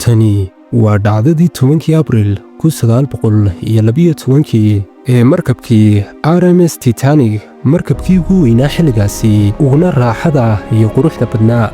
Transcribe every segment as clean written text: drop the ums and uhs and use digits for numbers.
tani waa dhacdadii 10 Abriil 1912 ee markabkii RMS Titanic markabkii ugu weynaa xilligaasi uguna raaxada iyo quruxda badnaa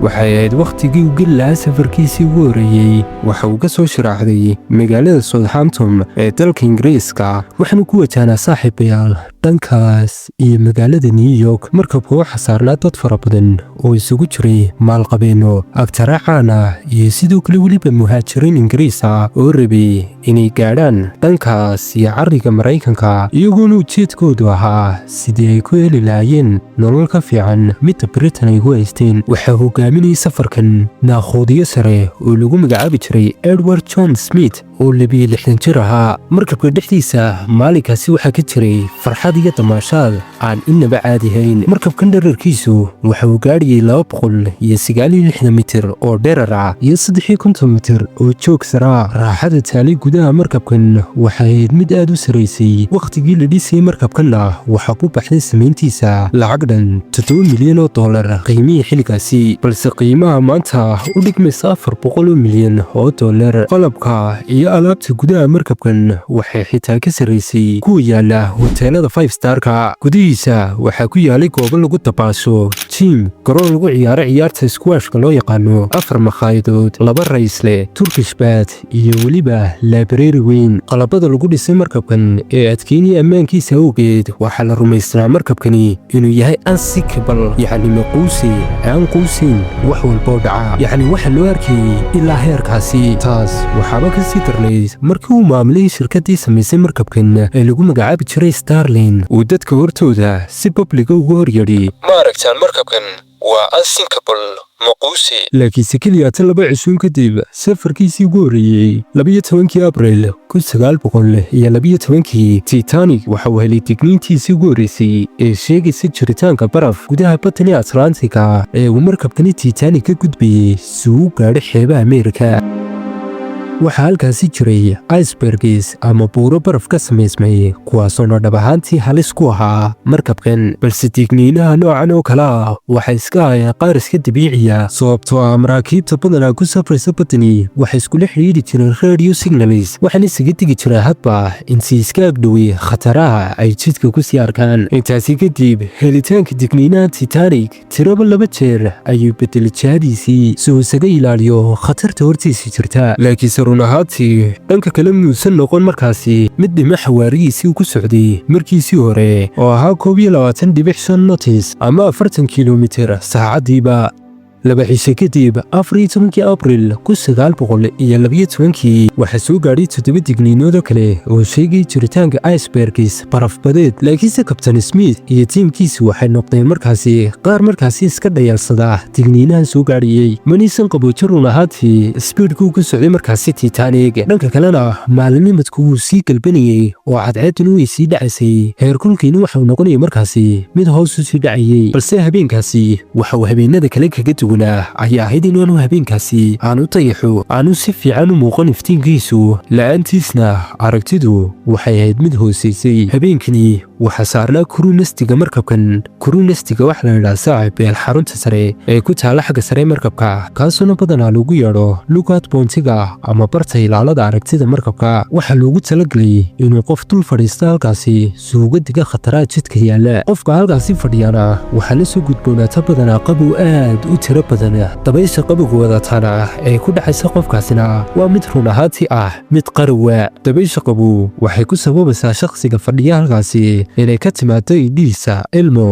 waxay ahayd waqtigii uu geli lahaa safarkiisii ugu horreeyey waxa uu ka soo sharaacday magaalada Southampton ee dalka Ingiriiska waxaanu ku wajahnaa saaxiibayaal dhankaas iyo magaalada New York markabku waxaa saarnaa dad fara badan oo isugu jiray maalqabeeno agtara caan ah iyo sidoo kale weliba muhaajiriin Ingiriis ah oo rabay inay gaadhaan dhankaas iyo carriga Maraykanka iyagoona ujeedkoodu ahaa sidii ay ku heli lahaayeen nolol ka fiican midda Britain ay ku haysteen waxaa hogaaminayay safarkan naakhoodiyo sare oo lagu magacaabi jiray Edward John Smith oo 60 jir ahaa markabka dhexdiisa maalinkaasi waxaa ka jiray farxad iyo damaashaad aan inaba caadi ahayn markabkan dhererkiisu waxa uu gaadhayay 269 mitir oo dherer ah iyo 350 mitir oo joog sare ah raaxada taalay gudaha markabkan waxay ahayd mid aad u saraysay waqtigii la dhisayay markabkanna waxaa ku baxday samayntiisa lacag dhan $7 milyan oo dollar qiimihii xilligaasi balse qiimaha maanta u dhigmaysa $400 milyan oo dollar qalabka iyo alaabta gudaha markabkan waxay xitaa ka saraysay kuwa yaala hoteelada 5-starka gudihiisa waxaa ku yaalay goobo lagu dabaasho jim garoon lagu ciyaaro ciyaarta squashka loo yaqaano 4 makhaayadadood 2 raysle Turkish bath iyo weliba library weyn qalabada lagu dhisay markabkan ee adkeynaya ammaankiisa awgeed waxaa la rumaysnaa markabkani inuu yahay unsinkable yacni maquusi aan quusin wax walboo dhaca yacni waxa loo arkayay ilaa heerkaasi taas waxaaba ka sii darnayd markii uu maamulay shirkaddii samaysay markabkan ee lagu magacaabi jiray Starline uu dadka hortooda si publiga ugu horyadhi ma aragtaan markabkan waa unsinkable maquusi laakiinse keliya tan 2 cisuun kadib safarkiisii ugu horreeyey 12 Abriil 1912 Titanic waxa uu helay digniintiisii ugu horreysay ee sheegaysa jiritaanka baraf gudaha badda Atlantika ee uu markabkani Titanic ka gudbayay si uu gaadho xeebaha Ameerika waxaa halkaasi jiray icebergs ama buuro baraf ka samaysmay kuwaasoo dhab ahaantii halis ku ahaa markabkan balse digniinaha noocan oo kale ah waxay iska hayaan qaar iska dabiiciya sababtoo ah maraakiibta badanaa ku safraysa badani waxay iskula xidhiidhi jireen radio signals waxaana isaga digi jiray hadba insi iska agdhowey khataraha ay jidka ku sii arkaan intaasi kadib helitaanka digniinaha Titanic tiraba 2 jeer ayuu bedelay jihadiisii si uu isaga ilaaliyo khatarta hortiisa jirta laakiin run ahaantii dhanka kale muusan noqon markaasi mid dhima xawaarihiisii uu ku socday markiisii hore oo ahaa 22.5 knots ama 40 kilomitir saacadiiba 2 cisho kadib 14 Abriil 1912 waxaa soo gaadhay 7 digniinood kale oo sheegay jiritaanka icebergs barafbadeed laakiinse Captain Smith iyo tiimkiisu waxay noqdeen markaasi qaar markaasi iska dhayalsada digniinahan soo gaadhayay maniisan qaboojin run ahaantii speedku ku socday markaasi Titanic dhanka kalena maalinimadku wuu sii galbanayay oo cadceeduna way sii dhacaysay heerkulkiina waxa uu noqonayay markaasi mid hoos u sii dhacayay balse habeenkaasi waxa uu habeenada kale kaga ayaa ahayd inuu habeenkaasi aanu tayaxo aanu si fiican u muuqan iftiinkiisu la'aantiisna aragtidu waxay ahayd mid hoosaysay habeenkani waxaa saarnaa kurunestiga markabkan kurunestiga waxa la yidhaha saaxiib xarunta sare ee ku taala xagga sare markabka kaasuna badanaa lagu yeedho lookout pointiga ama barta ilaalada aragtida markabka waxaa loogu talagelay inuu qof dul fadhiisto halkaasi suuga diga khataraha jidka yaala qofka halkaasi fadhiyana waxaa la soo gudboonaata badanaa qabow aad u tiro badan dabaysha qabowga wadataana ee ku dhacaysa qofkaasina waa mid run ahaantii ah mid qarowa dabaysha qabow waxay ku sababaysaa shakhsiga fadhiya halkaasi inay ka timaado indhihiisa ilmo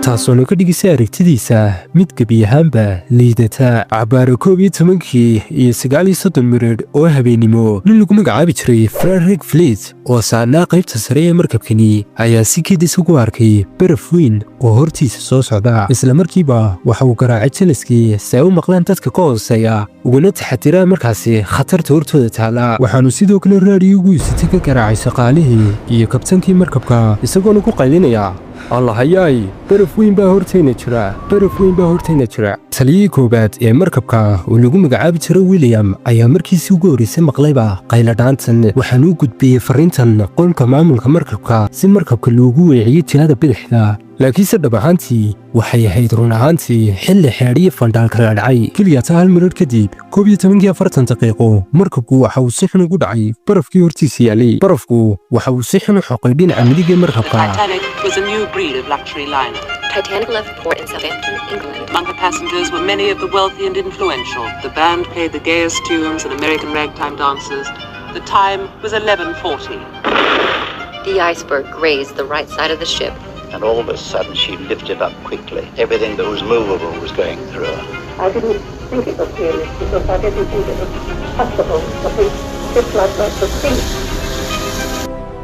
taasoona ka dhigaysa aragtidiisa mid gebi ahaanba liidata cabaaro 11 iyo 39 mirir oo habeenimo nin lagu magacaabi jiray Frederick Fleet oo saarnaa qaybta sare ee markabkani ayaa si kedis ugu arkay baraf weyn oo hortiisa soo socda isla markiiba waxa uu garaacay jalaskii si ay u maqlaan dadka ka hooseeya uguna taxadiraan markaasi khatarta hortooda taala waxaanu sidoo kale raadiyugu isita ka garaacay shaqaalihii iyo kabtankii markabka isagoona ku qaylinaya allahayay baraf weyn baa hortayna jira taliyii koobaad ee markabka oo lagu magacaabi jiray William ayaa markiisii ugu horreysay maqlayba qayladhaantan waxaanu u gudbiyey fariintan qolka maamulka markabka si markabka loogu weeciyo jihada bidixda laakiinse dhab ahaantii waxay ahayd run ahaantii xilli xeedhiyo fandhaalka la dhacay keliyata hal mirar kadib 11:40 daqiiqo markabku waxa uu si xun ugu dhacay barafkii hortiisa yaalay barafku waxa uu si xun u xoqay dhinaca midig ee markabka Titanic left port in Southampton, England. Among the passengers were many of the wealthy and influential. The band played the gayest tunes and American ragtime dances. The time was 11:40. The iceberg grazed the right side of the ship. And all of a sudden she lifted up quickly. Everything that was movable was going through her. I didn't think it was realistic because I didn't think it was possible for the ship like that to sink.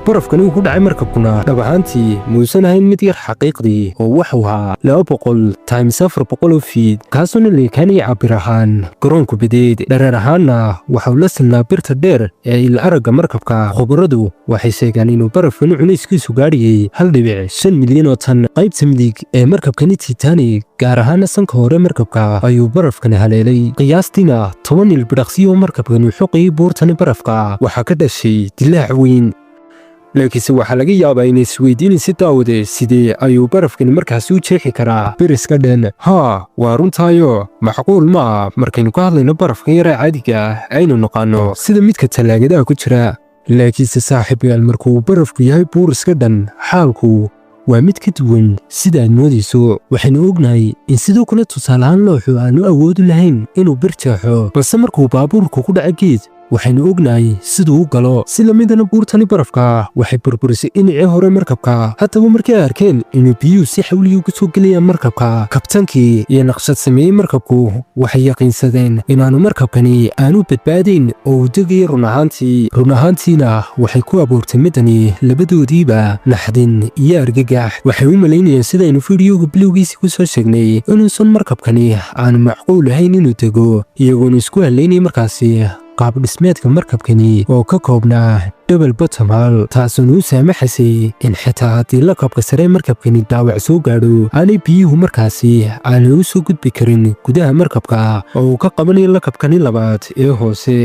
barafkani uu ku dhacay markabkuna dhab ahaantii muusan ahayn mid yar xaqiiqdii oo wuxuu ahaa 200 times 400 oo fiid kaasuna leekaanay cabir ahaan garoonku bideed dhereer ahaanna waxau la silnaa birta dheer ee il aragga markabka khubaradu waxay sheegaan inuu barafkani culayskiisu gaadhiyey 1.5 milyan oo tan qaybta midig ee markabkani Titanic gaar ahaan sanka hore markabka ayuu barafkani haleelay qiyaastiina 10 ilbidhaqsi oo markabkani xoqay buurtani barafka waxa ka dhashay dilaac weyn laakiinse waxaa laga yaabaa inay isweydiinin si daawade sidee ayuu barafkani markaasi u jeexi karaa biriska dhan haa waa runtaayo macquul ma ah markaynu ka hadlayno barafkan yara caadiga ah aynu naqaano sida midka tallaagadaha ku jira laakiinse saaxiibayaal markuu barafku yahay buuriska dhan xaalku waa mid ka duwan sida aad moodayso waxaynu ognahay in sidoo kale tusaalahaan looxu aanu awoodi lahayn inuu bir jeexo balse markuu baabuurku ku dhaca geed waxaynu ognahay siduu u galo si lamidana buurtani barafka waxay burburisay dhinacii hore markabka haddaba markay arkeen inuu biyuhu si xawliya uga soo gelayaan markabka kabtankii iyo naqshad sameeyey markabku waxay yaqiinsadeen inaanu markabkani aanu badbaadayn oo uu degayay run ahaantiina waxay ku abuurtay midani labadoodiiba naxdin iyo argagax waxay u malaynayeen sidaynu fiidiyowga bilowgiisii ku soo sheegnay inuusan markabkani aanu macquul ahayn inuu dego iyagoona isku halaynayay markaasi qaab dhismeedka markabkani oo ka koobnaa double bottom hull taasuna u saamaxaysay in xitaa haddii lakabka sare markabkani dhaawac soo gaadho aanay biyuhu markaasi aanay u soo gudbi karin gudaha markabka oo uu ka qabanayo lakabkani labaad ee hoose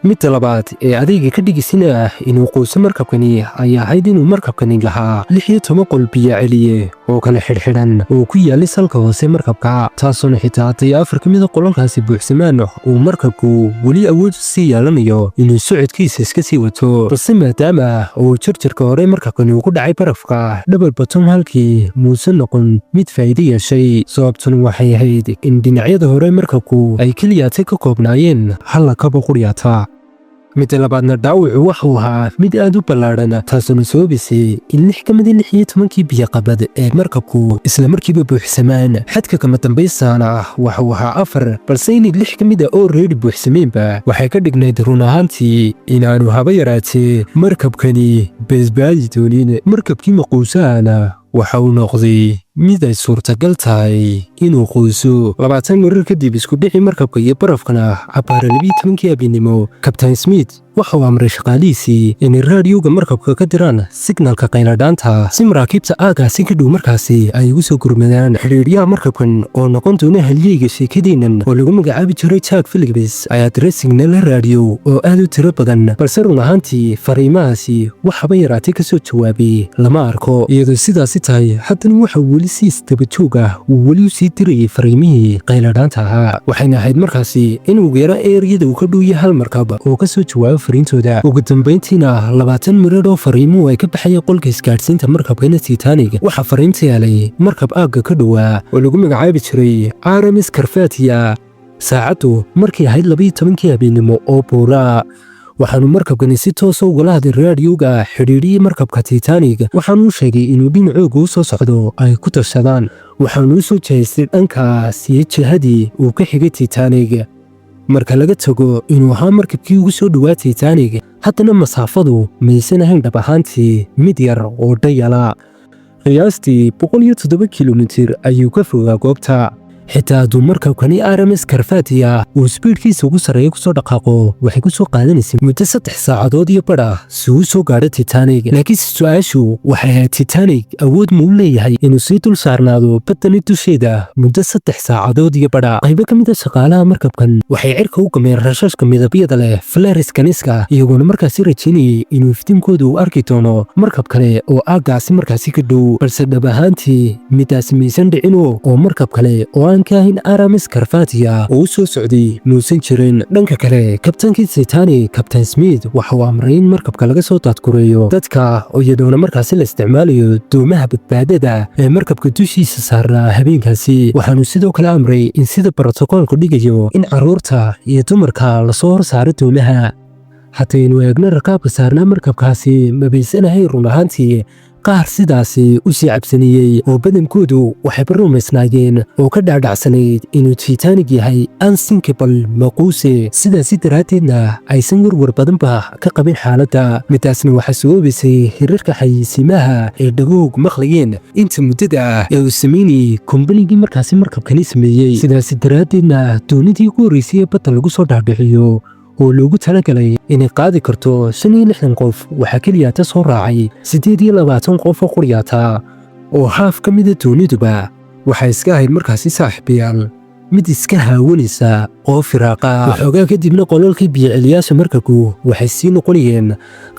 midda labaad ee adayga ka dhigisina inuu quuso markabkani ayaa ahayd inuu markabkani lahaa 16 qol biyo celiye oo kala xidhxidhan oo ku yaalay salka hoose markabka taasuna xitaa haddii 4 ka mid a qolalkaasi buuxsamaan uu markabku weli awood u sii yeelanayo inuu socodkiisa iska sii wato balse maadaama uu jarjarka hore markabkani uu ku dhacay barafka double bottom halkii muusan noqon mid faa'iido yeeshay sababtuna waxay ahayd in dhinacyada hore markabku ay keliyaatay ka koobnaayeen hal lakabo quryaata midda labaadna dhaawacu waxuu ahaa mid aad u ballaadhan taasuna sababisay in 6 ka mid 16 biyo-qabad ee markabku isla markiiba buuxsamaan xadka kama dambaystaana waxuu ahaa 4 balse inay 6 ka mid oo reeri buuxsameenba waxay ka dhignayd run ahaantii inaanu haba yaraatee markabkani badbaadi doonin markabkii maquusaana waxa uu noqday mid ay suurtagal tahay inuu quuso 20 marar kadib isku dhici markabka iyo barafkana cabaara 12 habeenimo kabtaan Smith waxa uu amray shaqaalihiisii inay raadiyowga markabka ka diraan signalka qayladhaanta si maraakiibta aagaasi ka dhow markaasi ay ugu soo gurmadaan xiriiryaha markabkan oo noqon doona halyeyga sheekadeennan oo lagu magacaabi jiray Jack Phillips ayaa diray signal raadiyo oo aad u tiro badan balse run ahaantii fariimahaasi waxaba yaraatay ka soo jawaabay lama arko iyadoo sidaasi tahay haddana waxa weli si isdaba-joog ah uu weli u sii dirayay fariimihii qayladhaanta ahaa waxayna ahayd markaasi in ugu yara eeriyada uu ka dhowya hal markab oo ka soo jawaabo fariintooda ugu dambayntiina 20 mirar oo fariimuhu ay ka baxayeen qolka isgaadhsiinta markabkana Titanic waxaa fariinta yaalay markab aagga ka dhowaa oo lagu magacaabi jiray RMS Carpathia saacaddu markii ahayd 12 habeenimo oo buuraa waxaanu markabkani si toos ah ugala hadlay raadiyowga xiriiriyey markabka Titanic waxaanu sheegay inuu dhinacooga u soo socdo ay ku tashadaan waxaanu u soo jeestay dhankaas iyo jihadii uu ka xigay Titanic marka laga tago inuu ahaa markabkii ugu soo dhowaa Titanic haddana masaafadu maysan ahayn dhab ahaantii mid yar oo dhayala qiyaastii 107 kilomitir ayuu ka fogaa goobta xitaa hadduu markabkani RMS Carpathia uu sbiidhkiisa ugu sarreeya kusoo dhaqaaqo waxay ku soo qaadanaysay muddo 3 saacadood iyo badh ah si uu soo gaadho Titanic. laakiinse su-aashu waxay ahayd Titanic awood ma u leeyahay inuu sii dul saarnaado baddani dusheeda muddo 3 saacadood iyo badh. qaybo ka mid a shaqaalaha markabkan waxay cirka u gameen rashashka midabyada leh flares-kaniska iyagoona markaasi rajaynayay inuu iftiinkooda uu arki doono markab kale oo aaggaasi markaasi ka dhow, balse dhab ahaantii midaasi maysan dhicino oo markab kale oo aan ka ahayn RMS Carpathia oo u soo socday muusan jirin. dhanka kale kabtaankii Titanic Captain Smith waxa uu amray in markabka laga soo daadgureeyo dadka oo iyadoona markaasi la isticmaalayo doomaha badbaadada ee markabka dushiisa saarnaa habeenkaasi. waxaanu sidoo kale amray in sida brotokoolku dhigayo in carruurta iyo dumarka lasoo hor saaro doomaha. hataynu eegno rakaabka saarnaa markabkaasi mabaysanahay run ahaantii qaar sidaasi u sii cabsaniyey oo badankoodu waxayba rumaysnaayeen oo ka dhaadhacsanayd inuu Titanic yahay unsinkable maquuse, sidaasi daraaddeedna aysan warwar badanba ka qabin xaaladda. midaasna waxaa sababaysay hirarka xayeysiimaha ee dhagoog maqlayeen inta muddada ah ee uu samaynayey kombanigii markaasi markabkani sameeyey. sidaasi daraaddeedna doonidii ugu horreysay ee badda lagu soo dhaadhiciyo oo loogu talagalay inay qaadi karto 65 qof waxaa keliyaata soo raacay 28 qof oo quryaata oo haaf ka mida dooniduba waxay iska ahayd markaasi saaxiibayaal mid iska haawanaysa oo firaaqa. waxoogaa kadibna qololkii biyo-celiyaasha markabku waxay sii noqonayeen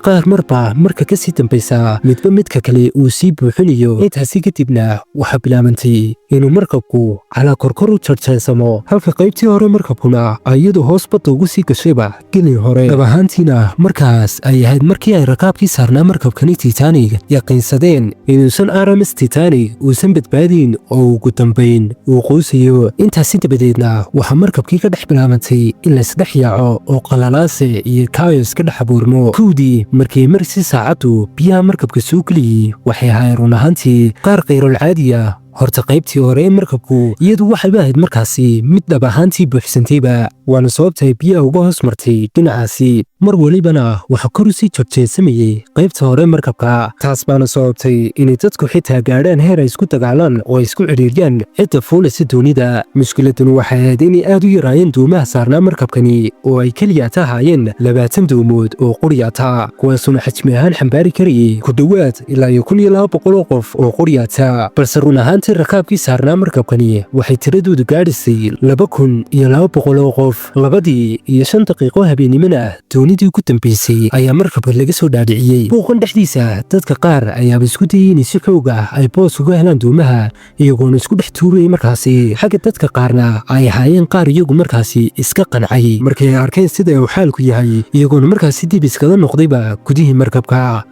qaar marba marka ka sii dambaysa midba midka kale uu sii buuxinayo. intaasi kadibna waxaa bilaabantay inuu markabku calaa korkor u jarjeensamo halka qaybtii hore markabkuna iyadu hoos badda ugu sii gashayba gelin hore. dhab ahaantiina markaas ay ahayd markii ay rakaabkii saarnaa markabkani Titanic yaqiinsadeen inuusan RMS Titanic uusan badbaadin oo ugu dambayn uu quusayo. intaasi dabadeedna waxaa markabkii ka dhex bilaabantay in laysdhex yaaco oo qalalaase iyo kaayos ka dhex abuurmo. kowdii markii marsi saacaddu biyaha markabka soo geliyey waxay ahayd run ahaantii qaar kayrolcaadiya. horta qaybtii hore ee markabku iyadu waxayba ahayd markaasi mid dhab ahaantii buuxsantayba, waana sababtay biyaha uga hoos martay dhinacaasi. mar walibana waxaa kor u sii jorjeedsamayey qaybta hore markabka. taas baana sababtay inay dadku xitaa gaadhaan heer ay isku dagaalaan oo ay isku cidhiiryaan cidda fuulaysa doonida. mushkiladuna waxay ahayd inay aad u yaraayeen doomaha saarnaa markabkani oo ay keliyaata ahaayeen 20 doomood oo quryaata, kuwaasuna xajmi ahaan xambaari karayay ku dhowaad ilaa 1200 qof oo quryaata. balse run ahaantii rakaabkii saarnaa markabkani waxay tiradoodu gaadhisay 2200 qof. 2:05 daqiiqo habeennimona doonidii ugu dambaysay ayaa markabka laga soo dhaadhiciyey. buuqan dhexdiisa dadka qaar ayaaba isku dayay inay si xoog ah ay boos uga helaan doomaha iyagoona isku dhex tuurayay markaasi. xagga dadka qaarna ay ahaayeen qaar iyagu markaasi iska qancay markay arkeen sida uu xaalku yahay iyagoona markaasi dib iskaga noqdayba gudihii markabka.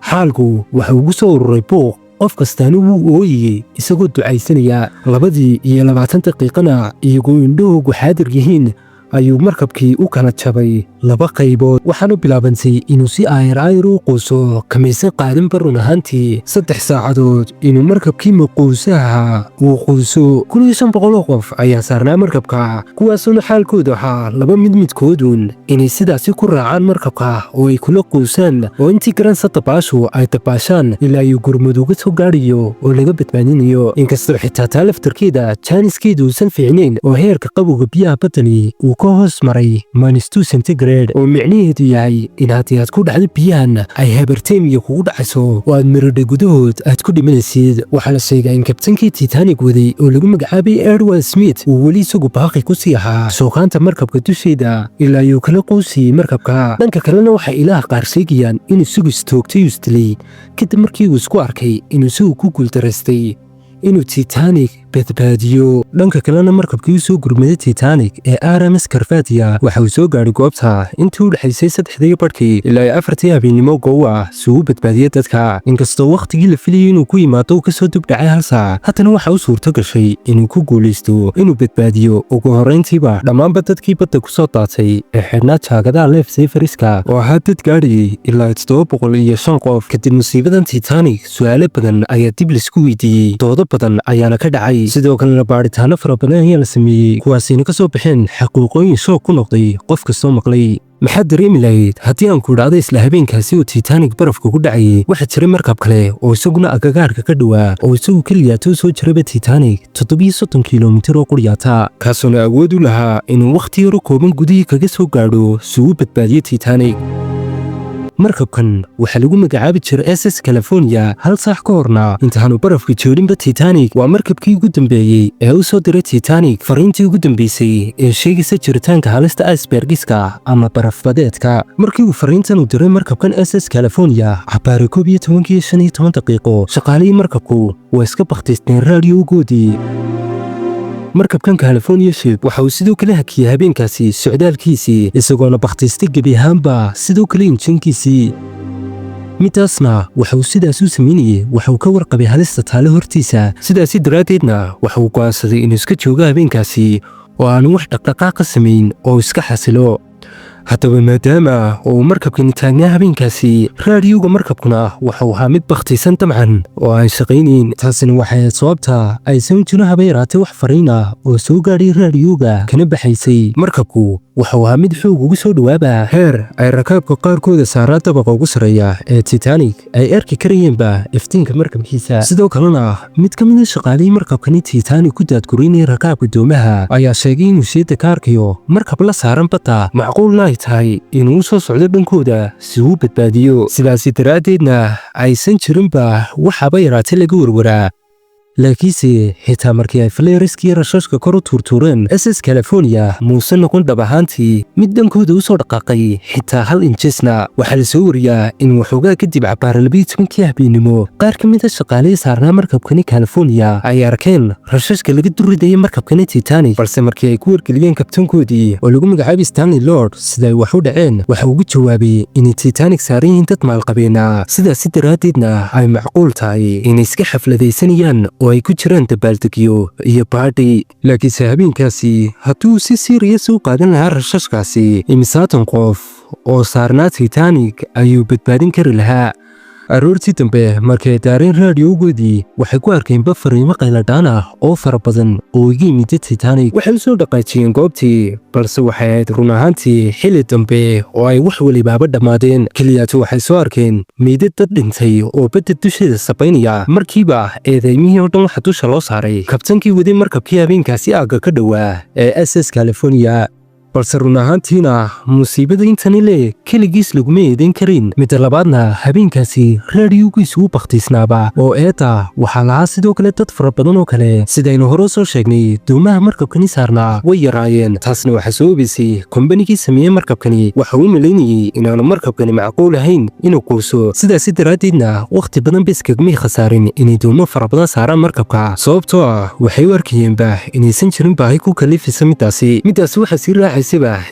xaalku waxa ugu soo ururay buuq, qof kastaana wuu ooyayey isagoo ducaysanaya. 22 daqiiqana iyagoo indhahoogu xaadir yihiin ayuu markabkii u kala jabay 2 qaybood, waxaana bilaabantay inuu si aayar u quuso kamaysan qaadanba run ahaantii 3 saacadood inuu markabkii maquusaha uu quuso. 1500 qof ayaa saarnaa markabka, kuwaasuna xaalkooda ahaa 2 midkoodun inay sidaasi ku raacaan markabka oo ay kula quusaan oo intii garansa dabaashu ay dabaashaan ilaa ayuu gurmud uga soo gaadhayo oo laga badbaadinayo. inkastoo xitaa taa laftarkeeda jaaniskeedu uusan fiicnayn oo heerka qabowga biyaha baddani uu ka hoos maray -2 centigrade oo micnaheedu yahay in haddii aad ku dhacdo biyahan ay hyperthermia kugu dhacayso oo aad miradha gudahood aad ku dhimanaysid. waxaa la sheegaa in kabtankii Titanic waday oo lagu magacaabay Edward Smith uu weli isagu baaqi ku sii ahaa sookaanta markabka dusheeda ilaa ayuu kala quusiyey markabka. dhanka kalena waxay ilaah qaar sheegayaan inuu isagu istoogtay isdilay kadib markii uu isku arkay inuu isagu ku guuldaraystay inuu Titanic badbaadiyo. dhanka kalena markabkii soo gurmaday Titanic ee RMS Carpathia waxa uu soo gaadhay goobta intii u dhaxaysay 3:00 ilaa 4 habeenimo goow ah si uu badbaadiyo dadka. inkastoo waqtigii la filayay inuu ku yimaado uu ka soo dib dhacay 1 saac, haddana waxa uu suurto gashay inuu ku guulaysto inuu badbaadiyo ugu horreyntiiba dhammaanba dadkii badda ku soo daatay ee xidhnaa jaagadaha life-saverska oo ahaa dad gaadhayay ilaa 705 qof. kadib musiibadan Titanic su'aalo badan ayaa dib laisku weydiiyey, doodo badan ayaana ka dhacay. sidoo kalena baaritaano fara badan ayaa la sameeyey kuwaasina ka soo baxeen xaqiiqooyin shoog ku noqday qof kastoo maqlay. maxaad dareemi lahayd haddii aan ku idhaahdo isla habeenkaasi oo Titanic barafka ku dhacayay waxaa jiray markab kale oo isaguna agagaarka ka dhawaa oo isagu keliyaata u soo jiraba Titanic 37 kiiloomitir oo quryaata kaasuna awood u lahaa inuu wakhti yar kooban gudihii kaga soo gaadho si uu badbaadiyo Titanic markabkan waxaa lagu magacaabi jiray SS California hal saac ka horna intaanu barafka joolinba Titanic waa markabkii ugu dambeeyey ee u soo diray Titanic fariintii ugu dambeysay ee sheegaysa jiritaanka halista icebergiska ama barafbadeedka markii uu fariintan u diray markabkan SS California cabaari 11:15 daqiiqo shaqaalihii markabku waa iska bakhtiisteen raadiyowgoodii markabkan California ship waxa uu sidoo kale hakiyay habeenkaasi socdaalkiisii isagoona bakhtiistay gebi ahaanba sidoo kale injiinkiisii midaasna waxa uu sidaas u sameynayay waxa uu ka warqabay halista taale hortiisa sidaasi daraaddeedna waxa uu go'aansaday inuu iska joogo habeenkaasi oo aanu wax dhaqdhaqaaq ka samayn oo iska xasilo haddaba maadaama uu markabkani taagnaa habeenkaasi raadiyowga markabkuna waxa uu ahaa mid bakhtiisan dabcan oo aan shaqaynayn taasina waxay sababta aysan jirin haba yaraatee wax fariin ah oo soo gaadhay raadiyowga kana baxaysay markabku waxa uu ahaa mid xoog ugu soo dhawaaba heer ay rakaabka qaarkooda saaraa dabaqa ugu sarreeya ee Titanic ay arki karayeenba iftiinka markabkiisa sidoo kalena mid ka mid ah shaqaalihii markabkani Titanic ku daadgureynaya rakaabka doomaha ayaa sheegay inuu sheeda ka arkayo markab la saaran badda macquulna ay tahay inuu soo socdo dhankooda si uu badbaadiyo sidaasi daraaddeedna aysan jirinba waxaba yaraatee laga warwaraa laakiinse xitaa markii ay faleeriskii rashashka kor u tuurtuureen SS California muuse noqon dhab ahaantii mid dhankooda u soo dhaqaaqay xitaa hal injisna waxaa la soo wariyaa in waxoogaa kadib cabaara 12 habeenimo qaar ka mid ah shaqaalihii saarnaa markabkani California ay arkeen rashashka laga duridayay markabkani Titanic balse markii ay ku wargeliyeen kabtankoodii oo lagu magacaabay Stanley Lord sida ay wax u dhaceen waxa uu ugu jawaabay in Titanic saaran yihiin dad maalqabeena sidaas daraaddeedna ay macquul tahay inay iska xafladaysanayaan oo ay ku jiraan dabaaldegyo iyo baadhi laakiinse habeenkaasi hadduu si serious u qaadan lahaa rashashkaasi imisaatan qof oo saarnaa Titanic ayuu badbaadin kari lahaa aroortii dambe markay daareen raadiyowgoodii waxay ku arkeen fariimo qayladhaan ah oo fara badan oo iga yimid Titanic waxay u soo dhaqaajiyeen goobtii balse waxay ahayd run ahaantii xilli dambe oo ay wax walibaaba dhammaadeen keliyaatu waxay soo arkeen meydad dad dhintay oo badda dusheeda sabaynaya markiiba eedaymihii oo dhan waxa dusha loo saaray kabtankii waday markabkii habeenkaasi aagga ka dhowaa ee SS California balse run ahaantiina musiibada intani le keligiis laguma eedayn karin midda labaadna habeenkaasi raadiyowgiisu u bakhtiisnaaba oo eedda waxaa lahaa sidoo kale dad fara badan oo kale sidaynu hore soo sheegnay doomaha markabkani saarnaa way yaraayeen taasna waxaa soo ogeysay kombanigii sameeyey markabkani waxa uu malaynayay inaanu markabkani macquul ahayn inuu quuso sidaasi daraaddeedna wakhti badan ba iskagmay khasaarin inay doomo fara badan saaraan markabka sababtoo ah waxay u arkayeenba inaysan jirin baahi ku kalifisa midaasi waxaa sii raacay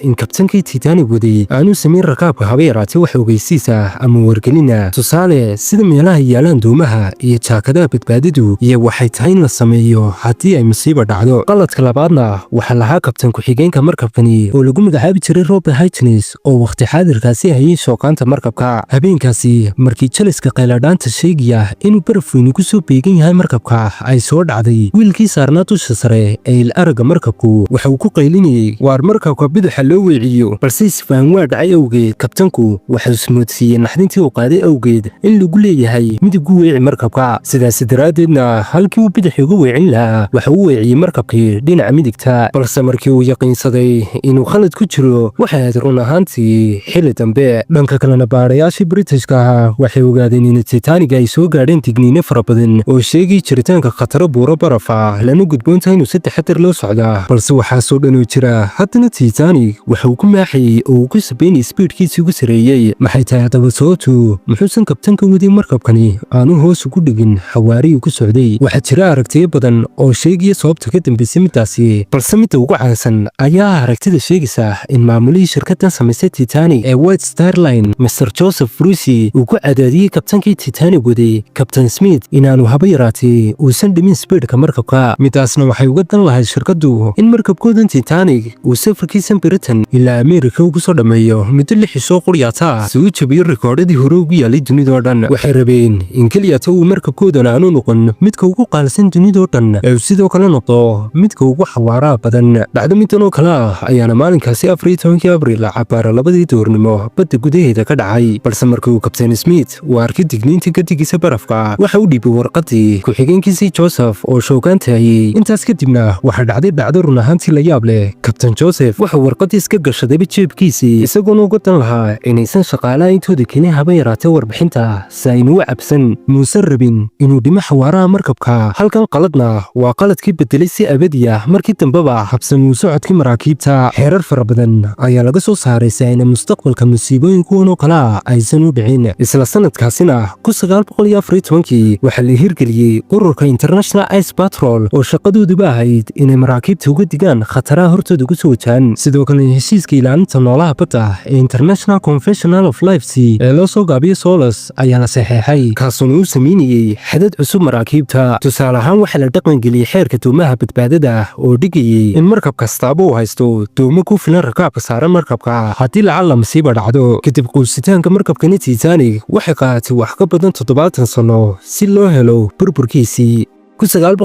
in kabtankii Titanic waday aanu sameyn rakaabka haba yaraatee wax ogeysiisa ama wargelina tusaale sida meelaha yaalaan doomaha iyo jaakadaha badbaadadu iyo waxay tahay in la sameeyo haddii ay musiibo dhacdo qaladka labaadna waxaa lahaa kabtan ku-xigeenka markabkani oo lagu magacaabi jiray Robert Hitchens oo wakhti xaadirkaasi hayay shookaanta markabka habeenkaasi markii jaliska qayladhaanta sheegaya inuu baraf weyni ku soo beegan yahay markabka ay soo dhacday wiilkii saarnaa dusha sare ee il aragga markabku waxa uu ku qaylinayay waar markabka bidaxa loo weeciyo balse isfaham waa dhacay awgeed kabtanku waxa uu ismoodsiiyey naxdintii uu qaaday awgeed in lagu leeyahay midib u weeci markabka sidaas daraaddeedna halkii uu bidax uga weecin lahaa waxa uu weeciyey markabkii dhinaca midigta balse markii uu yaqiinsaday inuu khalad ku jiro waxay ahayd run ahaantii xilli dambe dhanka kalena baadhayaashii Britishka ahaa waxay ogaadeen in Titanic ay soo gaadheen digniino fara badan oo sheegay jiritaanka khataro buuro baraf ah lana gudboontahay inuu si taxaddar loo socdaa balse waxaa soo dhanuu jira haddana Titanic waxa uu ku maaxayay oo uu ku sabeynay speedkiisii ugu sareeyay maxay tahay haddaba sababtu muxuusan kabtanka waday markabkani aanu hoos ugu dhigin xawaarihii ku socday waxaa jira aragtiyo badan oo sheegaya sababta ka dambeysay midaasi balse midda ugu caansan ayaa aragtida sheegaysa in maamulihii shirkaddan samaysay Titanic ee White Star Line Mr. Joseph Brucey uu ku cadaadiyey kabtankii Titanic waday Captain Smith inaanu haba yaraatee uusan dhimin speedka markabka midaasna waxay uga dan lahayd shirkaddu in markabkoodan Titanic uu safarkii tirsan Britain ilaa Ameerika ugu soo dhameeyo muddo 6 isoo quryaata si uu jabiyo rikoodhadii hore ugu yaalay dunidoo dhan. waxay rabeen in keliyata uu markabkoodan aanu noqon midka ugu qaalsan dunidoo dhan ee sidoo kale noqdo midka ugu xawaaraha badan. dhacdo midan oo kale ah ayaana maalinkaasi 14 Abriil cabaara 2 duurnimo badda gudaheeda ka dhacay, balse markii uu Kabtain Smith uu arkay digniinta gadigiisa barafka waxa uu dhiibay warqadii ku-xigeenkiisii Joseph oo shoogaantayay. intaas kadibna waxaa dhacday dhacdo run ahaantii la yaab leh. Kabtain Joseph waxa warqadii iska gashadayba jeebkiisii isagoona uga dan lahaa inaysan shaqaalaha intooda keenay haba yaraatee warbixinta si aynu u cabsan. muusan rabin inuu dhimo xawaaraha markabka. halkan qaladna waa qaladkii bedelay si abadi ah markii dambeba habsamuu socodkii maraakiibta. xeerar fara badan ayaa laga soo saaray si ayna mustaqbalka musiibooyin kuwan oo kale aysan u dhicin. isla sanadkaasina 1914 waxaa la hirgeliyey ururka International Ice Patrol oo shaqadooduba ahayd inay maraakiibta uga digaan khataraha hortooda ku soo wajahan. sidoo kale heshiiska ilaalinta noolaha badda ee International Convention of Life Sea ee loo soo gaabiyo SOLAS ayaa la saxeexay, kaasuna uu sameynayay xadad cusub maraakiibta. tusaale ahaan waxaa la dhaqangeliyey xeerka doomaha badbaadada oo dhigayay in markab kastaaba uu haysto doomo ku filan rakaabka saaran markabka haddii lacalla masiiba dhacdo. kadib quusitaanka markabkani Titanic waxay qaadatay wax ka badan 70 sano si loo helo burburkiisii.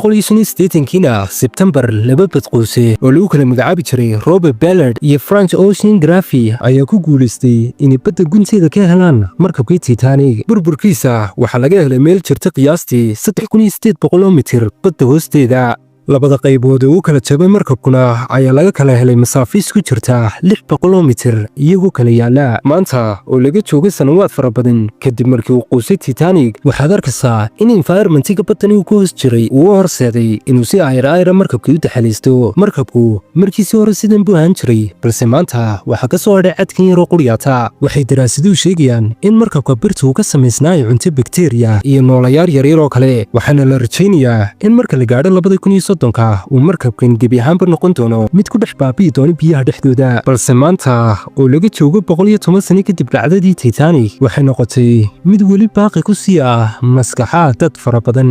1985 Sebtembar 2 badquuse oo lagu kala magacaabi jiray Robert Ballard iyo French Oceanography ayaa ku guulaystay inay badda gunteeda ka helaan markabkii Titanic. burburkiisa waxaa laga helay meel jirta qiyaastii 3800 mitir badda hoosteeda. labada qaybood ee uu kala jabay markabkuna ayaa laga kala helay masaafiis ku jirta 600 mitir iyagoo kala yaala. maanta oo laga joogay sanawaad fara badan kadib markii uu quusay Titanic waxaad arkaysaa in environmentiga baddani uu ku hoos jiray uu horseeday inuu si ayra markabkii u taxaliisto. markabku markiisii hore sidan buu ahaan jiray, balse maanta waxaa ka soo hadhay cadkan yaroo quryaata. waxay daraasaduhu sheegayaan in markabka birta uu ka samaysnaayo cunto bakteeriya iyo noolayaal yaryar oo kale, waxaana la rajaynayaa in marka la gaadho 2030 uu markabkan gebi ahaanba noqon doono mid ku dhex baabi'i doona biyaha dhexdooda. balse maanta oo laga joogo 110 sano kadib dhacdadii Titanic waxay noqotay mid weli baaqi ku sii ah maskaxaha dad fara badan.